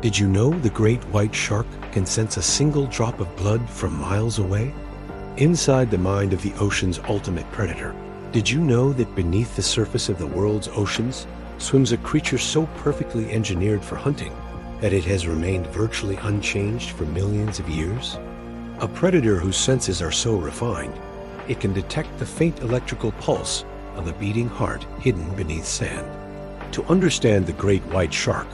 Did you know the great white shark can sense a single drop of blood from miles away? Inside the mind of the ocean's ultimate predator, did you know that beneath the surface of the world's oceans swims a creature so perfectly engineered for hunting that it has remained virtually unchanged for millions of years? A predator whose senses are so refined, it can detect the faint electrical pulse of a beating heart hidden beneath sand. To understand the great white shark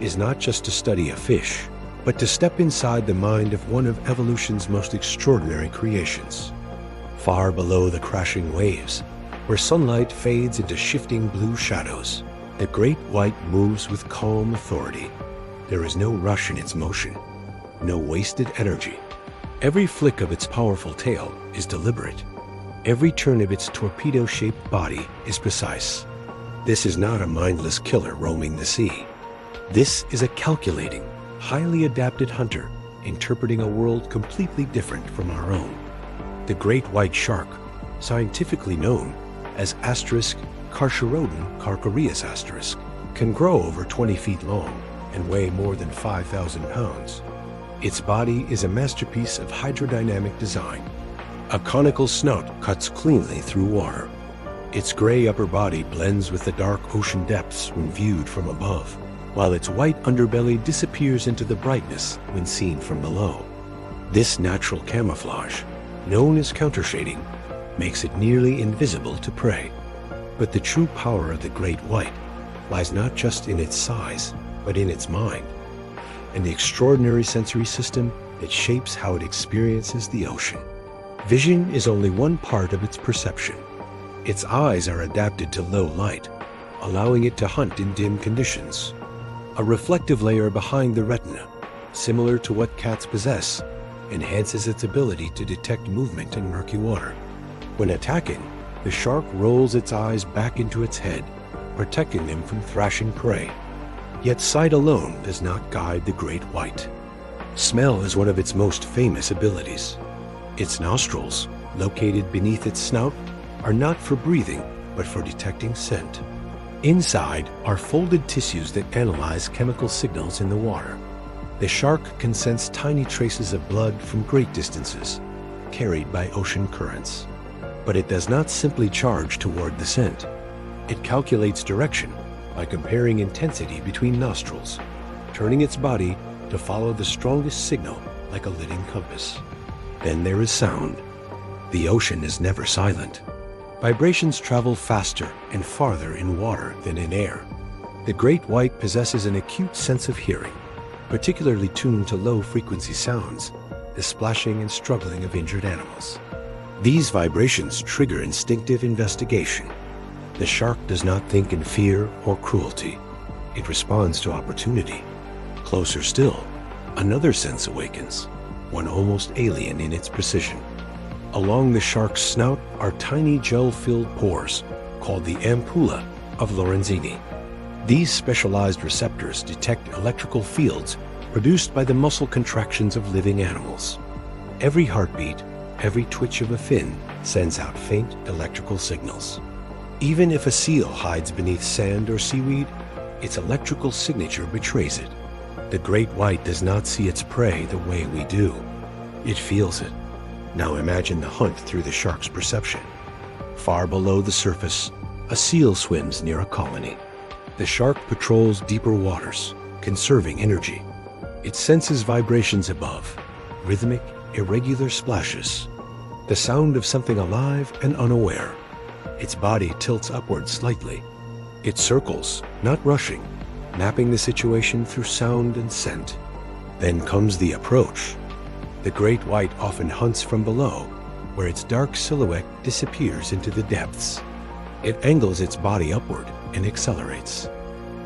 is not just to study a fish, but to step inside the mind of one of evolution's most extraordinary creations. Far below the crashing waves, where sunlight fades into shifting blue shadows, the great white moves with calm authority. There is no rush in its motion, no wasted energy. Every flick of its powerful tail is deliberate. Every turn of its torpedo-shaped body is precise. This is not a mindless killer roaming the sea. This is a calculating, highly adapted hunter interpreting a world completely different from our own. The great white shark, scientifically known as Carcharodon carcharias, can grow over 20 feet long and weigh more than 5,000 pounds. Its body is a masterpiece of hydrodynamic design. A conical snout cuts cleanly through water. Its gray upper body blends with the dark ocean depths when viewed from above, while its white underbelly disappears into the brightness when seen from below. This natural camouflage, known as countershading, makes it nearly invisible to prey. But the true power of the great white lies not just in its size, but in its mind, and the extraordinary sensory system that shapes how it experiences the ocean. Vision is only one part of its perception. Its eyes are adapted to low light, allowing it to hunt in dim conditions. A reflective layer behind the retina, similar to what cats possess, enhances its ability to detect movement in murky water. When attacking, the shark rolls its eyes back into its head, protecting them from thrashing prey. Yet sight alone does not guide the great white. Smell is one of its most famous abilities. Its nostrils, located beneath its snout, are not for breathing, but for detecting scent. Inside are folded tissues that analyze chemical signals in the water. The shark can sense tiny traces of blood from great distances, carried by ocean currents. But it does not simply charge toward the scent. It calculates direction by comparing intensity between nostrils, turning its body to follow the strongest signal like a living compass. Then there is sound. The ocean is never silent. Vibrations travel faster and farther in water than in air. The great white possesses an acute sense of hearing, particularly tuned to low-frequency sounds, the splashing and struggling of injured animals. These vibrations trigger instinctive investigation. The shark does not think in fear or cruelty. It responds to opportunity. Closer still, another sense awakens, one almost alien in its precision. Along the shark's snout are tiny gel-filled pores, called the ampulla of Lorenzini. These specialized receptors detect electrical fields produced by the muscle contractions of living animals. Every heartbeat, every twitch of a fin sends out faint electrical signals. Even if a seal hides beneath sand or seaweed, its electrical signature betrays it. The great white does not see its prey the way we do. It feels it. Now imagine the hunt through the shark's perception. Far below the surface, a seal swims near a colony. The shark patrols deeper waters, conserving energy. It senses vibrations above, rhythmic, irregular splashes, the sound of something alive and unaware. Its body tilts upward slightly. It circles, not rushing, mapping the situation through sound and scent. Then comes the approach. The great white often hunts from below, where its dark silhouette disappears into the depths. It angles its body upward and accelerates.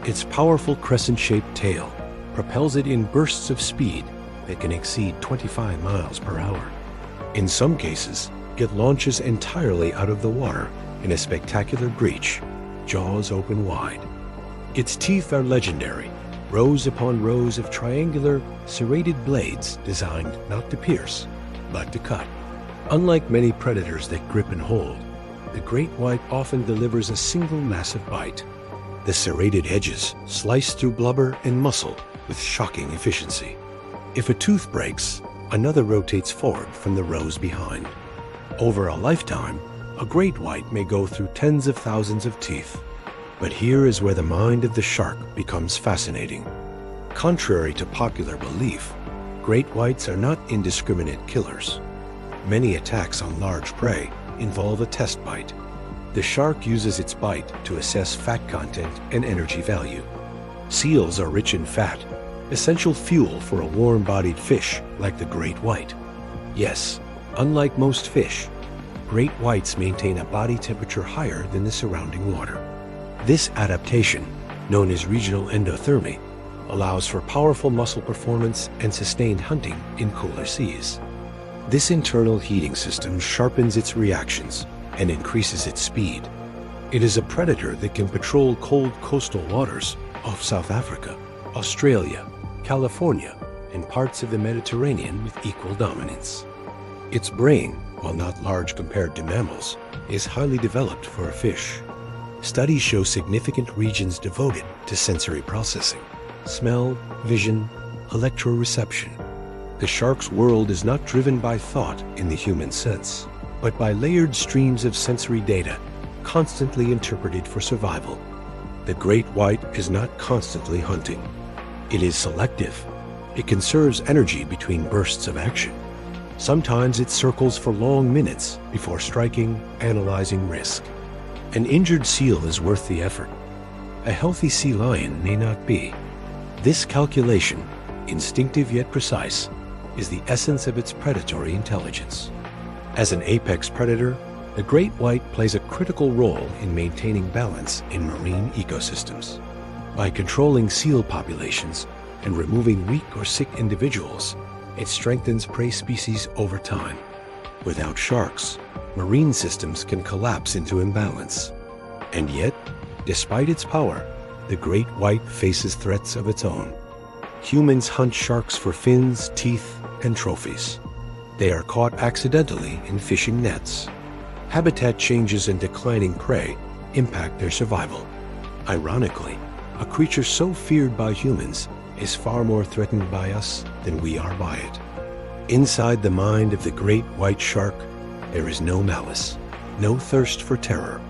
Its powerful crescent-shaped tail propels it in bursts of speed that can exceed 25 miles per hour. In some cases, it launches entirely out of the water in a spectacular breach, jaws open wide. Its teeth are legendary, rows upon rows of triangular, serrated blades designed not to pierce, but to cut. Unlike many predators that grip and hold, the great white often delivers a single massive bite. The serrated edges slice through blubber and muscle with shocking efficiency. If a tooth breaks, another rotates forward from the rows behind. Over a lifetime, a great white may go through tens of thousands of teeth. But here is where the mind of the shark becomes fascinating. Contrary to popular belief, great whites are not indiscriminate killers. Many attacks on large prey involve a test bite. The shark uses its bite to assess fat content and energy value. Seals are rich in fat, essential fuel for a warm-bodied fish like the great white. Yes, unlike most fish, great whites maintain a body temperature higher than the surrounding water. This adaptation, known as regional endothermy, allows for powerful muscle performance and sustained hunting in cooler seas. This internal heating system sharpens its reactions and increases its speed. It is a predator that can patrol cold coastal waters off South Africa, Australia, California, and parts of the Mediterranean with equal dominance. Its brain, while not large compared to mammals, is highly developed for a fish. Studies show significant regions devoted to sensory processing: smell, vision, electroreception. The shark's world is not driven by thought in the human sense, but by layered streams of sensory data, constantly interpreted for survival. The great white is not constantly hunting. It is selective. It conserves energy between bursts of action. Sometimes it circles for long minutes before striking, analyzing risk. An injured seal is worth the effort. A healthy sea lion may not be. This calculation, instinctive yet precise, is the essence of its predatory intelligence. As an apex predator, the great white plays a critical role in maintaining balance in marine ecosystems. By controlling seal populations and removing weak or sick individuals, it strengthens prey species over time. Without sharks, marine systems can collapse into imbalance. And yet, despite its power, the great white faces threats of its own. Humans hunt sharks for fins, teeth, and trophies. They are caught accidentally in fishing nets. Habitat changes and declining prey impact their survival. Ironically, a creature so feared by humans is far more threatened by us than we are by it. Inside the mind of the great white shark, there is no malice, no thirst for terror.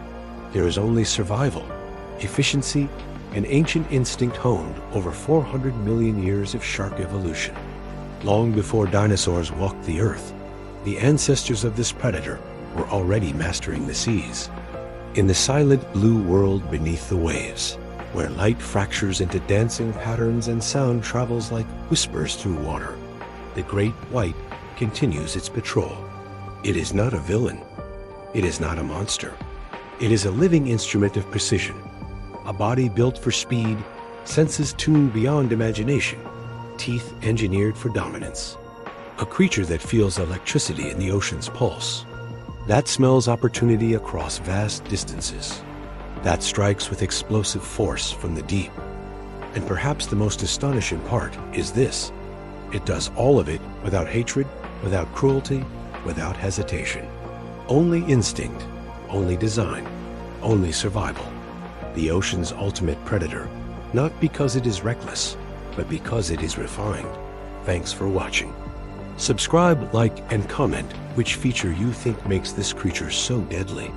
There is only survival, efficiency, an ancient instinct honed over 400 million years of shark evolution. Long before dinosaurs walked the earth, the ancestors of this predator were already mastering the seas. In the silent blue world beneath the waves, where light fractures into dancing patterns and sound travels like whispers through water, the great white continues its patrol. It is not a villain. It is not a monster. It is a living instrument of precision, a body built for speed, senses tuned beyond imagination, teeth engineered for dominance. A creature that feels electricity in the ocean's pulse, that smells opportunity across vast distances, that strikes with explosive force from the deep. And perhaps the most astonishing part is this: it does all of it without hatred, without cruelty, without hesitation. Only instinct, only design, only survival. The ocean's ultimate predator, not because it is reckless, but because it is refined. Thanks for watching. Subscribe, like, and comment which feature you think makes this creature so deadly.